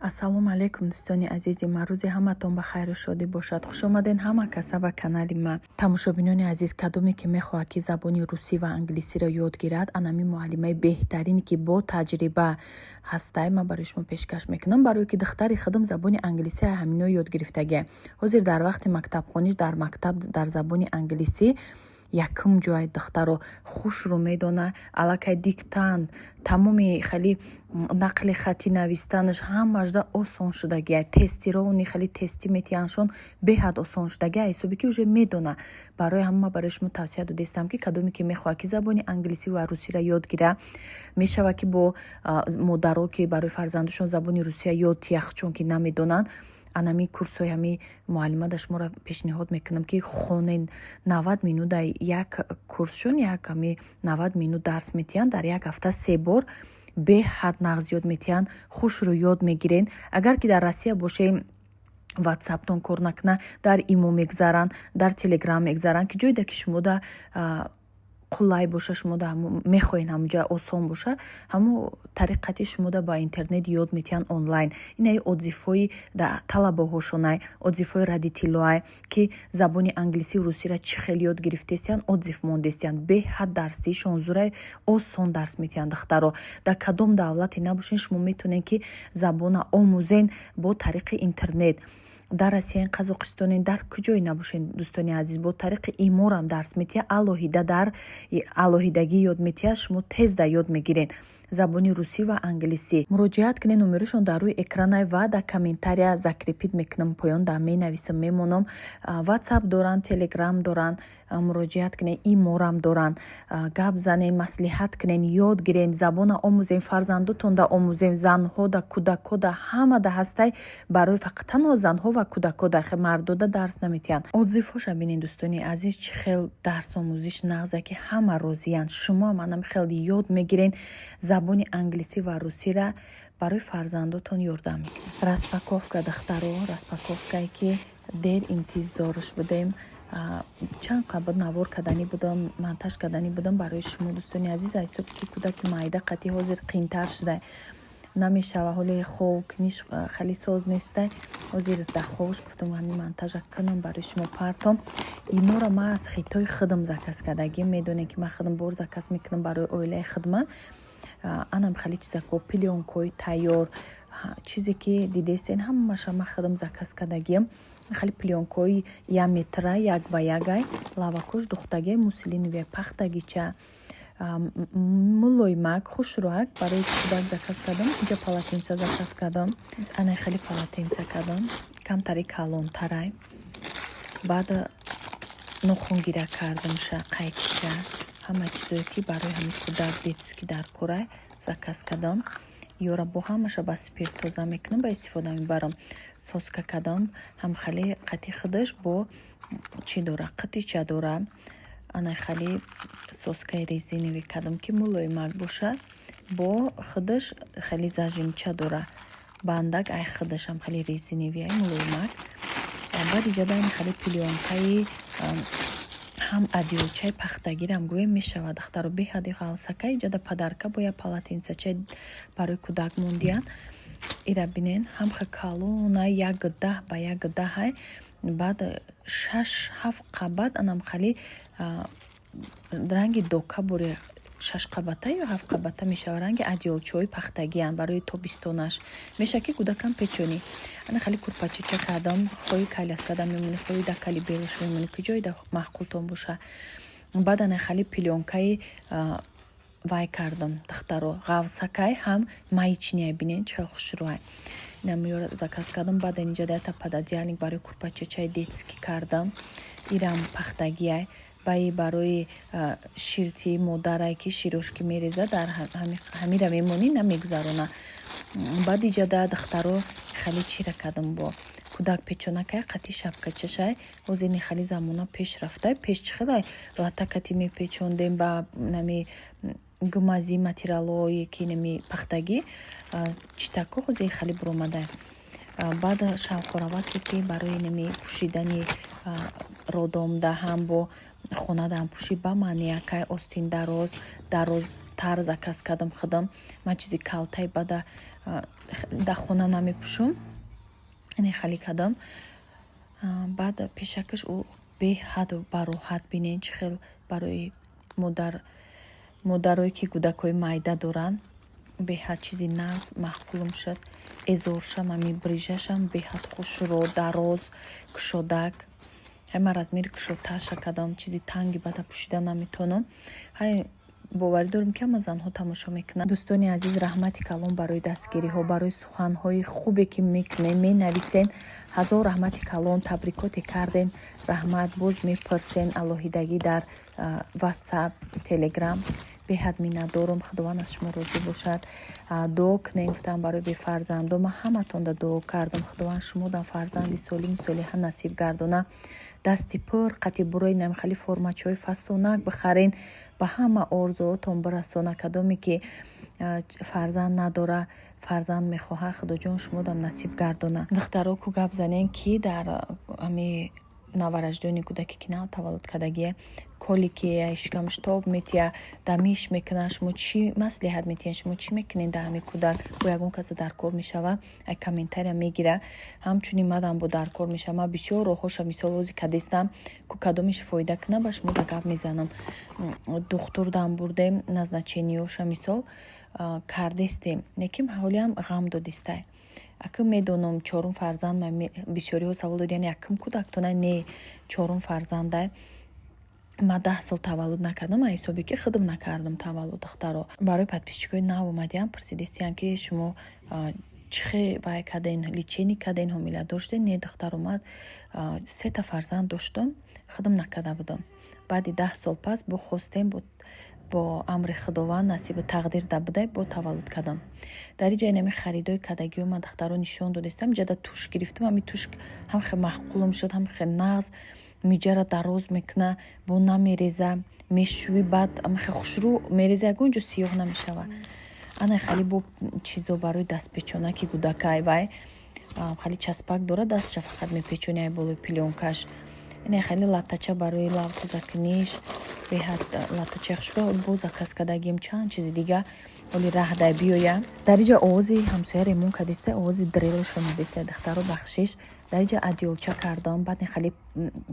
ассалому алайкум дӯстони азизи ман, рӯзи ҳаматон ба хайру шодӣ бошад. хуш омаден ҳама каса ба канали ма. тамошобинони азиз, кадоме ки мехоҳад ки забони русӣ ва англисиро ёд гирад, анами муаллимаи беҳтарине ки бо таҷриба ҳастай ма барои шумо пешкаш мекунам, барое ки духтари худам забони англисӣ ҳамино ёд гирифтагия. ҳозир дар вақти мактабхониш дар мактаб дар забони англисӣ якум ҷои духтаро хушрӯ медона, аллакай диктант, тамоми хали нақли хати навистанаш ҳамаашда осон шудагия. Тестирони хали тести метияншон беҳад осон шудагия, ҳисоби ки уже медона. Барои ҳама барои шумо тавсия додистам ки кадоме ки мехоҳад ки забони англисӣ ва русиро ёд гира, мешава ки бо модаро ки барои фарзандашон забони русия ёд яхчон ки намедонанд, анами курсҳои ҳами муаллима да шуморо пешниҳод мекунам ки хонен 90 минута як курсшон, як ҳами 90 минут дарс метиҳанд, дар як ҳафта 3 бор беҳад нағз ёд метиҳанд, хушрӯ ёд мегирен. Агар ки дар Россия бошем, ватсаптон кор накна, дар имо мегзаранд, дар телеграм мегзаранд, ки ҷойда ки шумо да қулай боша, шумо да мехоҳен ҳамуҷа осон боша, ҳамо тариқати шумо да ба интернет ёд метиҳанд онлайн. Инаи отзифҳои талабаҳошонай, отзифҳои родителоай ки забони англисӣ русиро чӣ хел ёд гирифтесиянд, отзиф мондесиянд. Беҳад дарсишон зурай осон дарс метиҳанд духтаро. Дар кадом давлате набошен, шумо метонен ки забона омӯзен бо тариқи интернет. Дар Россияен, Қазоқистонен, дар куҷое набошен дӯстони азиз, бо тариқи иморам дарс метиҳад, алоҳида дар алоҳидагӣ ёд метиҳад, шумо тезда ёд мегирен забони русӣ ва англисӣ. муроҷиат кунед, номерашон дар рӯи экранай ва дар комментария закрепид мекунам, поён дар менависам, мемонам. ватсап доранд, телеграм доранд, муроҷиат кунед, иморам доранд. гап занен, маслиҳат кунен, ёд гирен, забона омӯзен, фарзандотон да омӯзен, занҳо да, кӯдако да, ҳама да ҳастай. Барои фақат танҳо занҳо ва кӯдако да, мардо да дарс наметиҳанд. отзифҳоша бинед дӯстони азиз, чӣ хел дарс омӯзиш нағза ки ҳама розиянд. шумо ҳам анам хел ёд мегирен забони англисӣ ва русиро барои фарзандотон ёрдам мекунед. распаковка духтаро, распаковкае ки дер интизорш будем. чанд қабат навор кардани будам, монтаж кардани будам барои шумо дӯстони азиз. ҳисоб ки кӯдаки майда қати ҳозир қиинтар шуда намешава, ҳоле хов книш хали соз нестай. ҳозир даховш гуфтам ҳами монтажа кунам барои шумо партом. инора ман аз хитои худам заказ кардагим. медонем ки ман худам бор заказ мекунам барои оилаи худмат. анам хали чизако пленкои тайёр, чизе ки дидесен ҳамаша ман худам заказ кардагим. хали пленкои 1 метра, як ба ягай, лавакош духтаги, муслиновия пахтагича, мулоимак, хушроак барои кӯдак заказ кардам. инҷа полотенца заказ кардам. анай хали полотенца кардам, камтари калонтарай. баъд нохунгира кардам, қайчиша, ҳама чизое ки барои ҳамин кӯдак детский дар курай заказ кардам. ёра бо ҳамаша ба спиртоза мекунам, ба истифода мебарам. соска кардам, ҳам хали қати худаш бо чӣ дора, қитича дора. анай хали соскаи резиновӣ кардам ки мулоимак боша, бо худаш хали зажимча дора. бандак ай худаш ҳам хали резиновӣ ай мулоимак. баъд иҷадан хали пленкаи ҳам адилчаи пахтагирам гӯем мешава духтаро беҳади ғавсака. иҷада падарка бо як полотенцачаи барои кӯдак мондиян. ира бинен ҳам ха калона 1 ба 1 баъд 6-7 қабат анам хали ранги дока буре 6 қабата ё 7 қабата мешава. ранги адилчаи пахтагиян барои тобистонаш меша ки кӯдакам печонӣ. ана хали курпачича кардам, хои кайляскада мемони, хои да кали белуш мемони, ки ҷойда маҳқултон боша. баъд ана хали пленкаи вай кардам духтаро, ғавсакай ҳам маичния бинен чахел хушрӯай. намёр заказ кардам. баъд инҷа дата пододеяльник барои курпачачаи детский кардам. ирам пахтагиай баи барои ширти модарай ки широшки мереза дар ҳамира мемонӣ, намегзарона. баъд иҷада духтаро хали чира кардам бо кӯдак печонакай қати шапкачашай. ҳозир не хали замона пеш рафтай. пеш чихелай латакати мепечондем ба нами гумази материалҳое ки нами пахтагӣ читако ҳозир хали буромадай. баъд шавқораваке ки барои нами пӯшидани родомда ҳам бо хона ҳам пӯши ба маъниякай остин дарозтар заказ кардам худам. ман чизи калтай бада дар хона намепӯшам. Ине халӣ кардам. баъд пешакаш ӯ беҳаду бароҳат бинен чӣ хел барои модарое ки кӯдакҳои майда доранд беҳад чизи назм маҳкулум шуд. Эзоршам ами брижашам беҳад хушро дароз кушодак. ҳама размери кушодтарша кардам. Чизи танги бада пӯшида наметавонам. ҳай боварӣ дорем ки ҳама занҳо тамошо мекунанд. дӯстони азиз, раҳмати калон барои дастгириҳо, барои суханҳои хубе ки мекунем, менависен. ҳазор раҳмати калон, табрикоте карден. раҳмат, боз мепурсен алоҳидагӣ дар ватсап, телеграм. беҳад миннатдорам. худованд аз шумо розӣ бошад. дуо кунем гуфтам барои бефарзандо. ман ҳаматонда дуо кардам. худованд шумодан фарзанди солиму солиҳа насиб гардона. дасти пур қати бурои намихали формачаҳои фасонак бихарен, ба ҳама орзуотон бирасона. кадоме ки фарзанд надора, фарзанд мехоҳад, худоҷон шумодам насиб гардона. духтаро ку гап занем ки дар ами навараждони кӯдаке ки нав таваллуд кардагие коликия, шикамш тоб метия, дамиш мекунад. шумо чӣ маслиҳат метиҳед? шумо чӣ мекунед дар ҳамин кӯдак? бо ягон касе дар кор мешава? ай комментария мегира. ҳамчунин мадам бо дар кор мешава. ман бисёр роҳоша мисол ози кадестам ку кадомиш фоида кунад ба шумо да гап мезанам. духтурдам бурдем назначениёша мисол кардестем, лекин ҳолиам ғам додистай. аким медонам чорум фарзанд бисёриҳо савол додиян яким кӯдактона не чорум фарзандай. ма 10 сол таваллуд накардам, а ҳисобе ки худам накардам таваллуд духтаро. барои подписчикои нав омадиам пурсидестиян ки шумо чихе вай каден, личени каден, ҳомила доштен? Не духтаро, ман 3 фарзанд доштам, худам накарда будам. баъди 10 сол пас бо хостем бо амри худованд насиби тақдир да будай бо таваллуд кардам. дар иҷа инами харидои кадагио ман духтаро нишон додистам. ҷада туш гирифтам. ами туш ҳам хе маҳқулум шуд, ҳам хе нағз миҷара дароз мекуна, бо намереза, мешӯи, баъд ами хе хушрӯ мереза, ягон ҷо сиёҳ намешава. ана хали бо чизо барои дастпечонаки кӯдакай вай хали часпак дора, дастша фақат мепечони ай болои пилёнкаш. ине хали латтача барои лавтузакуниш беҳад латтача яхшуро бо закаскадагим чанд чизи дига оли раҳдай биёя. дар иҷа овози ҳамсоя ремон кадистай, овози дрелошо надистай. духтаро бахшиш. дар иҷа адёлча кардам. баъд хали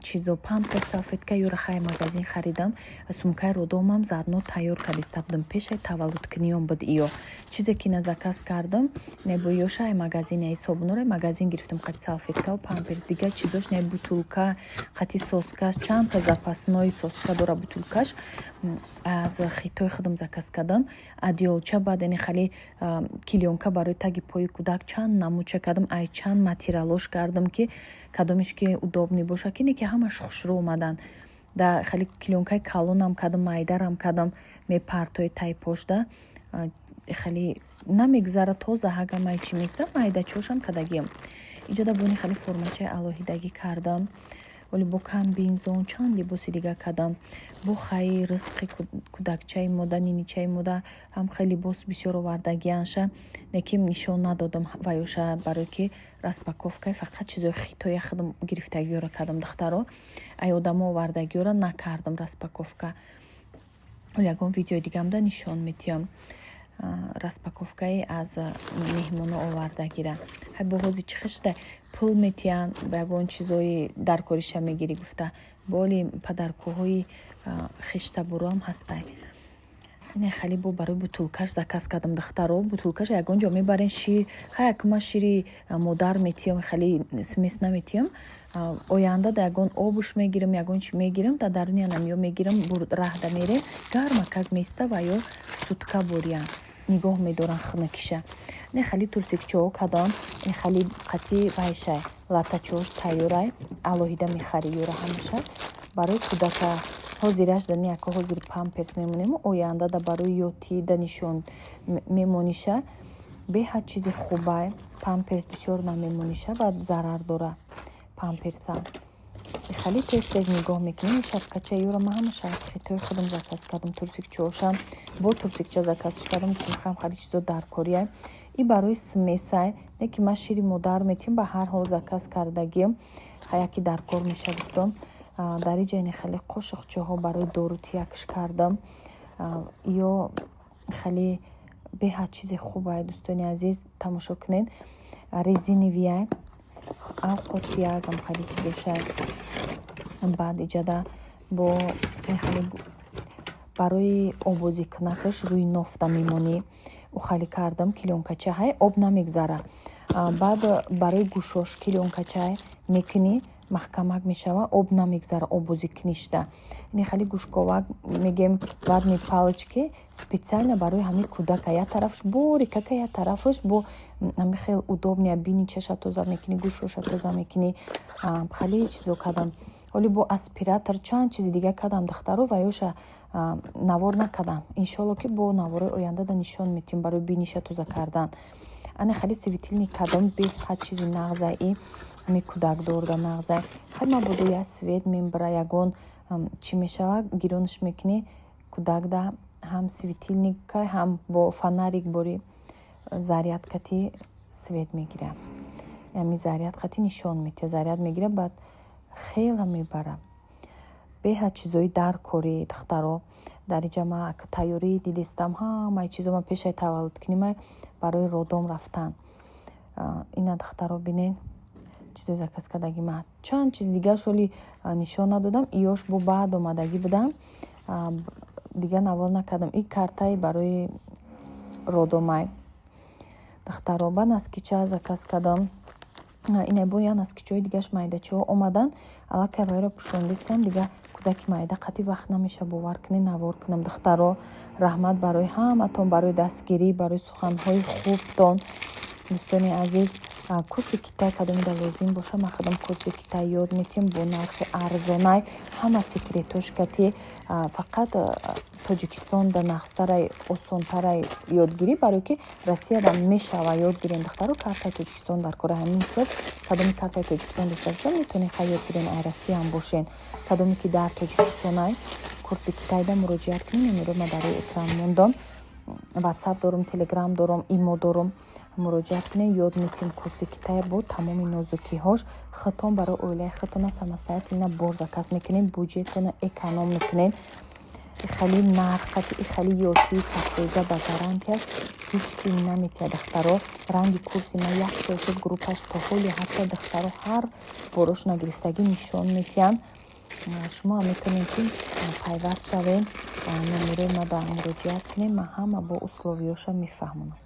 чизо пампер салфетка юра хай магазин харидам. сумкаи родомам задно тайёр кадиста будам. пешай таваллудкуниём буд иё. чизе ки на заказ кардам не бо ёша ай магазин ай собунора магазин гирифтам. қати салфетка ва памперс дига чизош не бутулка, қати соска, чанд та запаснои соска дора бутулкаш. аз хитои худам заказ кардам. адёлча баъд яъне хали килёнка барои таги пои кӯдак чанд намуча кардам. ай чанд материалош кардам ки кадомиш ки удобни боша ки не ки ҳамаш хушрӯ омадан. да хали килёнкаи калонам кардам, майдарам кардам, мепартои тайпошда хали намегзара тоза ҳагамай чи меса майдачошам кадагиям. иҷада бони хали формачаи алоҳидагӣ кардам. оли бо комбинзон чанд либоси дига кардам. бо хаи ризқи кӯдакчаи мода, ниничаи мода ҳам хай либос бисёр овардагианша, лекин нишон надодам ваёша барое ки распаковкаи фақат чизои хитоя худам гирифтагиёра кардам. духтаро ай одамо овардагиёра накардам распаковка. оли ягон видеои дигаамда нишон метиҳам распаковкаи аз меҳмоно овардагира. ҳай боғози чихе шуда пул метиҳан ба ягон чизои даркориша мегирӣ гуфта. боли падаркӯҳои хештабуроам ҳастай. ине хали бо барои бутулкаш заказ кардам. духтаро бутулкаш ягон ҷо мебарен шир хай акма шири модар метиҳам, хали смес наметиҳам. оянда да ягон обуш мегирам, ягон чи мегирам, да даруни анамиё мегирам, раҳда мерем гарма как места ва ё сутка бориян нигоҳ медоран хунакиша. не хали турсикчоо кадам, не хали қати вайшай латтачош тайёрай алоҳида мехари ёра ҳамаша барои кӯдака ҳозираш да яка ҳозири памперс мемонем. оянда да барои ётӣ да нишон мемониша беҳад чизи хубай. памперс бисёр намемониша ва зарар дора памперса. хали тез нигоҳ мекунем. шапкача ёра ма ҳамаша аз хитои худам заказ кардам. турсикчоошам бо турсикча заказш кардам. хам хали чизо даркорияй и барои смесай не ки ма шири модар метиҳам ба ҳар ҳол заказ кардагим ҳаяки даркор меша гуфтам. дар иҷа яъне хали қошуқчаҳо барои дору тиякш кардам ё хали беҳад чизи хубае. Дӯстони азиз, тамошо кунед. Резиновияе қотиягам хеле чизошае. баъд иҷада бо хеле барои обозӣ кунакаш рӯи нофта мемонӣ. ухали кардам килёнкачаҳай об намегзара. баъд барои гӯшош килёнкачаҳай мекунӣ, маҳкамак мешава, об намегзара обозӣ кунишда. ин хеле гӯшковак мегем ватни палочки специально барои ҳамин кӯдака. як тарафш борикака, як тарафш бо ҳамин хел удобния. бини чаша тоза мекунӣ, гӯшоша тоза мекунӣ. хеле чизо кардам. ҳоли бо аспиратор чанд чизи дига кардам духтаро ва ёша навор накардам. иншоалло ки бо навораи ояндада нишон метим барои биниша тоза кардан. ана хеле светилник кардам. беҳад чизи нағзаи ами кӯдакдор да нағзай. хай мабодо як свет мебара, ягон чӣ мешава гиронаш мекунӣ кӯдакда ҳам светилника, ҳам бо фонарик бори зарядкати свет мегира. ами зарядкати нишон метия, заряд мегира, баъд хела мебара. беҳад чизои даркори духтаро дар иҷа ма тайёрии дилистам ҳамаи чизо ма пешаи таваллудкунӣ барои родом рафтан. ина духтаро бинед чизои заказкадаги ма. чанд чиз дига шоли нишон надодам. иёш бо баъд омадагӣ будам, дига навор накардам. ин картаи барои родомай духтаро. ба наскича заказ кардам. ина бо я наскичаҳои дигаш майдачаҳо омадан, аллакай вайро пӯшондистам. дига кӯдаки майда қатъи вақт намеша бовар кунӣ навор кунам. духтаро раҳмат барои ҳаматон, барои дастгирӣ, барои суханҳои хубтон. дӯстони азиз, курси китай кадомида лозим боша, ма худам курси китай ёд метиҳам бо нархи арзонай. ҳама секретош кати фақат тоҷикистон да нағзтарай осонтарай ёдгирӣ, барое ки россияда мешава ёдгирен. духтаро картаи тоҷикистон дар кора. ҳамин ҳисоб кадоми картаи тоҷикистон дошта бошад метавонед хай ёдгирен. ай россияам бошен. кадоме ки дар тоҷикистонай курси китайда муроҷиат кунед. номеро ма дар экран мондам. ватсап дорум, телеграм дорум, имо дорум. муроҷиат кунед, ёд метиҳем курси китай бо тамоми нозукиҳош. хитон барои оилаи хитона самостоятельно бор заказ мекунед, буҷетона эконом мекунед. хеле нарх қатъи хеле ёкии сафреза ба гарантияш ҳеҷ ки наметия. духтаро ранги курси ма 1 сол шуд, группаш то ҳоле ҳаста. духтаро ҳар борош нагирифтагӣ нишон метиҳанд. шумо метавонед ки пайваст шавед. номерои ма да муроҷиат кунед. ма ҳама бо условиёша мефаҳмонам.